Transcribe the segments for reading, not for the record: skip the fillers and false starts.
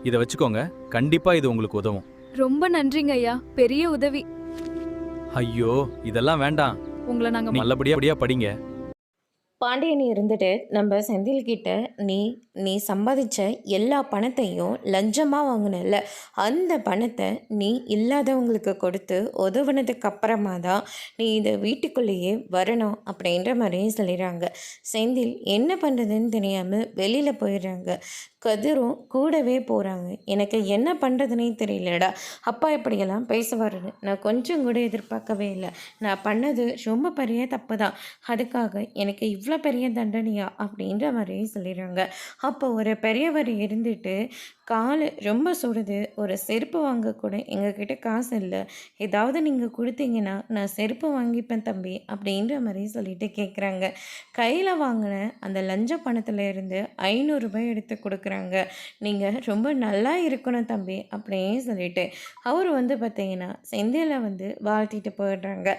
இதை வச்சுக்கோங்க. கண்டிப்பா இது உங்களுக்கு உதவும். ரொம்ப நன்றிங்க ஐயா, பெரிய உதவி. ஐயோ, இதெல்லாம் வேண்டாம். உங்களை நாங்க நீ நல்லபடியா படிங்க. பாண்டியன் இருந்துட்டு நம்ம செந்தில்கிட்ட, நீ நீ சம்பாதிச்ச எல்லா பணத்தையும் லஞ்சமாக வாங்கினல்ல, அந்த பணத்தை நீ இல்லாதவங்களுக்கு கொடுத்து உதவுனதுக்கு அப்புறமா தான் நீ இந்த வீட்டுக்குள்ளேயே வரணும் அப்படின்ற மாதிரியும் சொல்லிடுறாங்க. செந்தில் என்ன பண்ணுறதுன்னு தெரியாமல் வெளியில் போயிடுறாங்க. கதிரும் கூடவே போகிறாங்க. எனக்கு என்ன பண்ணுறதுனே தெரியலடா, அப்பா இப்படியெல்லாம் பேசுவாருன்னு நான் கொஞ்சம் கூட எதிர்பார்க்கவே இல்லை. நான் பண்ணது ரொம்ப பெரிய தப்பு தான். அதுக்காக எனக்கு இவ்வளோ பெரிய தண்டனையா அப்படின்ற மாதிரி சொல்லிடுறாங்க. அப்போ ஒரு பெரியவர் இருந்துட்டு, காலு ரொம்ப சுடுது, ஒரு செருப்பு வாங்க கூட எங்ககிட்ட காசு இல்லை, ஏதாவது நீங்கள் கொடுத்தீங்கன்னா நான் செருப்பு வாங்கிப்பேன் தம்பி அப்படின்ற மாதிரி சொல்லிட்டு கேட்குறாங்க. கையில் வாங்கின அந்த லஞ்ச பணத்தில் இருந்து 500 ரூபாய் எடுத்து கொடுக்குறாங்க. நீங்கள் ரொம்ப நல்லா இருக்கணும் தம்பி அப்படின்னு சொல்லிட்டு அவர் வந்து பார்த்தீங்கன்னா செந்திலை வந்து வாழ்த்திட்டு போயிடுறாங்க.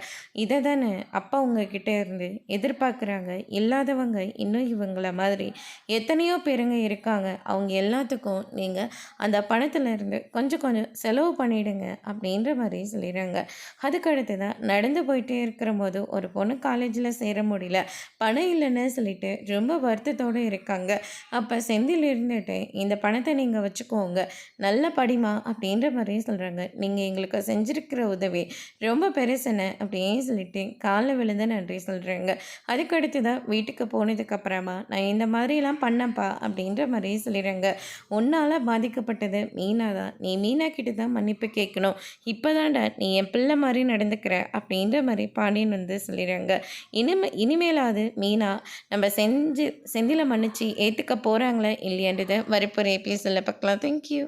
இதை தானே அப்பா உங்ககிட்ட இருந்து எதிர்பார்க்குறாங்க. இல்லாதவங்க இன்னும் இவங்கள மாதிரி எத்தனையோ பேருங்க இருக்காங்க. அவங்க எல்லாத்துக்கும் நீங்கள் அந்த பணத்தில் இருந்து கொஞ்சம் கொஞ்சம் செலவு பண்ணிடுங்க அப்படின்ற மாதிரி சொல்லிடுறாங்க. அதுக்கடுத்து தான் நடந்து போயிட்டே இருக்கிற போது ஒரு பொண்ணு காலேஜில் சேர முடியல, பணம் இல்லைன்னு சொல்லிட்டு ரொம்ப வருத்தத்தோடு இருக்காங்க. அப்போ செந்தில் இருந்துட்டு இந்த பணத்தை நீங்கள் வச்சுக்கோங்க, நல்ல படிமா அப்படின்ற மாதிரி சொல்கிறாங்க. நீங்கள் எங்களுக்கு செஞ்சுருக்கிற உதவி ரொம்ப பெருசுன்னு அப்படின்னு சொல்லிட்டு காலில் விழுந்து நன்றி சொல்கிறாங்க. அதுக்கடுத்து தான் வீட்டுக்கு போனதுக்கப்புறமா நான் இந்த மாதிரிலாம் பண்ணப்பா அப்படின்ற மாதிரி சொல்லிடுறாங்க. உன்னால் பாதிக்கப்பட்டது மீனா தான், நீ மீனா கிட்ட தான் மன்னிப்பு கேட்கணும், இப்போ தான்டா நீ என் பிள்ளை மாதிரி நடந்துக்கிற அப்படின்ற மாதிரி பாண்டியன் வந்து சொல்லிடுறாங்க. இனிமேலாவது மீனா நம்ம செந்திலை மன்னிச்சு ஏற்றுக்க போகிறாங்களா இல்லையான்றதை வரப்போகிற எபிசோடில் பார்க்கலாம். தேங்க்யூ.